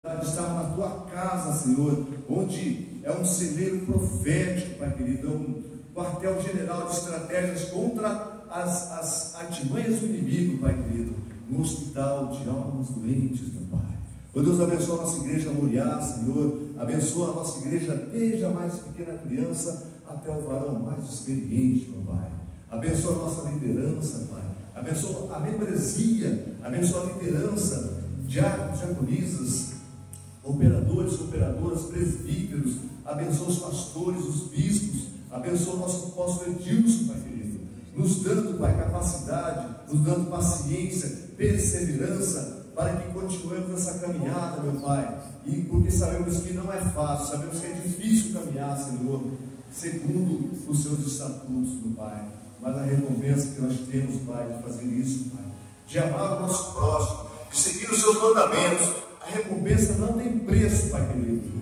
estar na tua casa, Senhor, onde é um celeiro profético, Pai querido, é um quartel-general de estratégias contra as artimanhas do inimigo, Pai querido, no hospital de almas doentes, meu Pai. Oh Deus, abençoa a nossa igreja Moriá, Senhor, abençoa a nossa igreja desde a mais pequena criança até o varão mais experiente, meu Pai. Abençoa a nossa liderança, Pai. Abençoa a membresia, abençoa a liderança, diáconos, diaconisas, operadores, operadoras, presbíteros, abençoa os pastores, os bispos, abençoa o nosso apóstolo Edilson, Pai querido, nos dando, Pai, capacidade, nos dando paciência, perseverança, para que continuemos essa caminhada, meu Pai, e porque sabemos que não é fácil, sabemos que é difícil caminhar, Senhor, segundo os seus estatutos, meu Pai, mas a recompensa que nós temos, Pai, de fazer isso, Pai, de amar o nosso próximo, de seguir os seus mandamentos, a recompensa não tem preço, Pai querido.